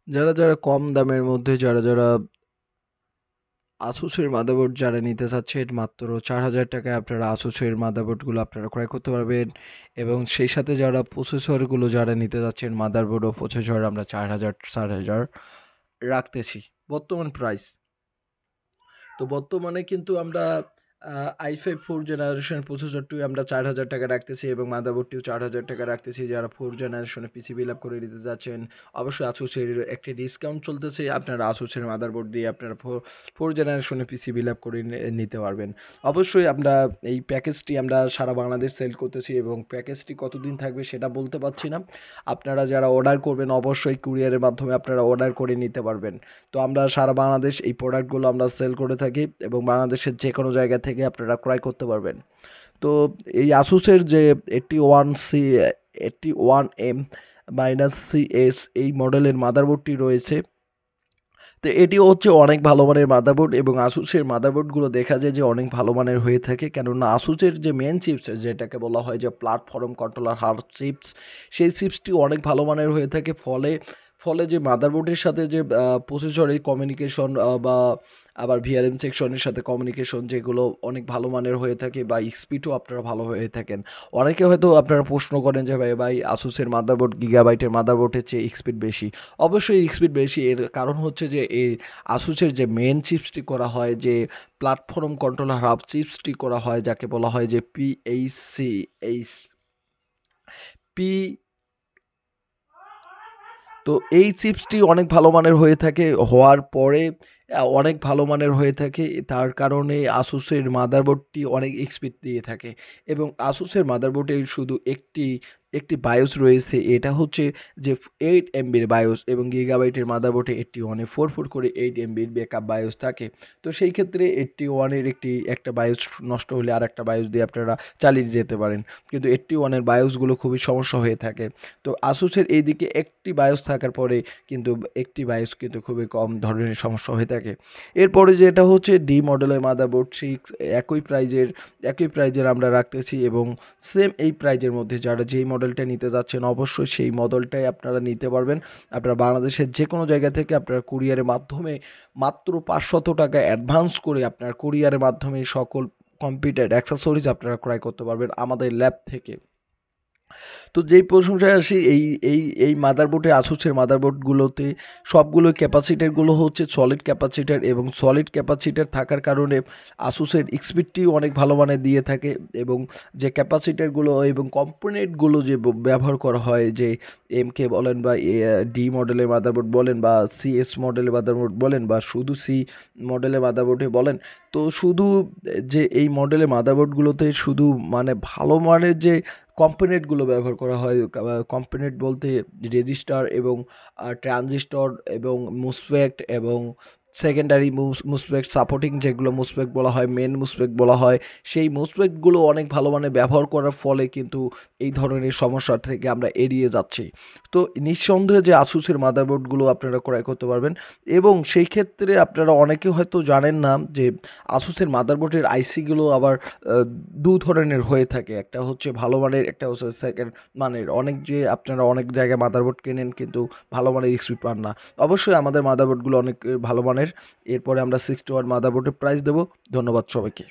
যারা কম দামের মধ্যে যারা আসুসের মাদারবোর্ড যারা নিতে চাচ্ছেন মাত্র 4,000 টাকায় আপনারা আসুসের মাদারবোর্ডগুলো আপনারা ক্রয় করতে পারবেন এবং সেই সাথে যারা প্রসেসরগুলো যারা নিতে যাচ্ছেন মাদারবোর্ড ও প্রসেসর আমরা 4,000 4,000 রাখতেছি বর্তমান প্রাইস। তো বর্তমানে কিন্তু আমরা i5 4 জেনারেশন প্রসেসরটি আমরা 4,000 টাকা রাখতেছি এবং মাদারবোর্ডটিও 4,000 টাকা রাখতেছি। যারা 4 জেনারেশনের পিসি বিল আপ করে নিতে যাচ্ছেন অবশ্যই আসুসের একটি ডিসকাউন্ট চলতেছে, আপনারা আসুসের মাদারবোর্ড দিয়ে আপনারা 4 জেনারেশনের পিসি বিল আপ করে নিতে পারবেন। অবশ্যই আমরা এই প্যাকেজটি আমরা সারা বাংলাদেশ সেল করতেছি এবং প্যাকেজটি কতদিন থাকবে সেটা বলতে পারছি না। আপনারা যারা অর্ডার করবেন অবশ্যই কুরিয়ারের মাধ্যমে আপনারা অর্ডার করে নিতে পারবেন। তো আমরা সারা বাংলাদেশ এই প্রোডাক্টগুলো আমরা সেল করে থাকি এবং বাংলাদেশের যে কোনো জায়গা থেকে আপনারা ক্রয় করতে পারবেন। তো এই আসুসের যে 81C 81M-CS এই মডেলের মাদারবোর্ডটি রয়েছে, তো এটিও হচ্ছে অনেক ভালো মানের মাদারবোর্ড এবং আসুসের মাদারবোর্ডগুলো দেখা যায় যে অনেক ভালো মানের হয়ে থাকে, কেননা আসুসের যে মেন চিপস যেটাকে বলা হয় যে প্ল্যাটফর্ম কন্ট্রোলার হার্ড চিপস, সেই চিপসটি অনেক ভালো মানের হয়ে থাকে। ফলে ফলে যে মাদারবোর্ডের সাথে যে প্রসেসরের কমিউনিকেশন বা আবার ভিআরএম সেকশনের সাথে কমিউনিকেশন যেগুলো অনেক ভালো মানের হয়ে থাকে বা স্পিডও আপনারা ভালো হয়ে থাকেন। অনেকে হয়তো আপনারা প্রশ্ন করেন যে ভাই আসুসের মাদারবোর্ড গিগাবাইটের মাদারবোর্ডের চেয়ে স্পিড বেশি। অবশ্যই স্পিড বেশি, এর কারণ হচ্ছে যে এই আসুসের যে মেন চিপসটি করা হয় যে প্ল্যাটফর্ম কন্ট্রোলার হাব চিপসটি করা হয় যাকে বলা হয় যে পি তো এই চিপসটি অনেক ভালো মানের হয়ে থাকে হওয়ার পরে অনেক ভালো মানের হয়ে থাকে, তার কারণে আসুসের মাদারবোর্ডটি অনেক স্পিড দিয়ে থাকে এবং আসুসের মাদারবোর্ডে শুধু একটি একটি বায়োস রয়েছে, এটা হচ্ছে যে 8 MBর বায়োস এবং গিগাবাইটের মাদারবোর্ডে 81-এ 4 করে 8 MBর ব্যাকআপ বায়োস থাকে। তো সেই ক্ষেত্রে 81-এর একটা বায়োস নষ্ট হলে আর একটা বায়োস দিয়ে আপনারা চালিয়ে যেতে পারেন, কিন্তু 81-এর বায়োসগুলো খুবই সমস্যা হয়ে থাকে। তো আসুসের এইদিকে একটি বায়োস থাকার পরে কিন্তু একটি বায়োস কিন্তু খুবই কম ধরনের সমস্যা হয়ে থাকে। এরপরে যেটা হচ্ছে ডি মডেলের মাদারবোর্ড 6 একই প্রাইজের আমরা রাখতেছি এবং সেম এই প্রাইজের মধ্যে যারা যেই মডেলটা নিতে যাচ্ছেন অবশ্যই সেই মডেলটাই আপনারা নিতে পারবেন। আপনারা বাংলাদেশের যে কোনো জায়গা থেকে আপনারা কুরিয়ারের মাধ্যমে মাত্র 500 টাকা অ্যাডভান্স করে আপনার কুরিয়ারের মাধ্যমে সকল কম্পিউটার অ্যাক্সেসরিজ আপনারা ক্রয় করতে পারবেন আমাদের ল্যাব থেকে। তো যেই প্রশংসায় আসি এই মাদারবোর্ডে আসুসের মাদারবোর্ডগুলোতে সবগুলো ক্যাপাসিটারগুলো হচ্ছে সলিড ক্যাপাসিটার এবং সলিড ক্যাপাসিটার থাকার কারণে আসুসের স্পিডটিও অনেক ভালো মানের দিয়ে থাকে এবং যে ক্যাপাসিটারগুলো এবং কম্পোনেন্টগুলো যে ব্যবহার করা হয় যে এমকে বলেন বা ডি মডেলের মাদারবোর্ড বলেন বা সিএস মডেলের মাদারবোর্ড বলেন বা শুধু সি মডেলের মাদারবোর্ডে বলেন, তো শুধু যে এই মডেলের মাদারবোর্ডগুলোতে শুধু মানে ভালো মানের যে কম্পোনেন্টগুলো ব্যবহার করা হয়, কম্পোনেন্ট বলতে রেজিস্টার এবং ট্রানজিস্টর এবং মুসফেট এবং সেকেন্ডারি মুসফেট সাপোর্টিং যেগুলো মুসফেট বলা হয় মেন মুসফেট বলা হয়, সেই মুসফেটগুলো অনেক ভালো মানে ব্যবহার করার ফলে কিন্তু এই ধরনের সমস্যা থেকে আমরা এড়িয়ে যাচ্ছি। তো নিঃসন্দেহে যে আসুসের মাদারবোর্ডগুলো আপনারা ক্রয় করতে পারবেন এবং সেই ক্ষেত্রে আপনারা অনেকে হয়তো জানেন না যে আসুসের মাদারবোর্ডের আইসিগুলো আবার দু ধরনের হয়ে থাকে, একটা হচ্ছে ভালো মানের, একটা হচ্ছে সেকেন্ড মানের। আপনারা অনেক জায়গায় মাদারবোর্ড কেনেন কিন্তু ভালো মানের স্পিড পান না। অবশ্যই আমাদের মাদারবোর্ডগুলো অনেক ভালো মানের। এরপরে আমরা 61 মাদারবোর্ডের প্রাইস দেবো। ধন্যবাদ সবাইকে।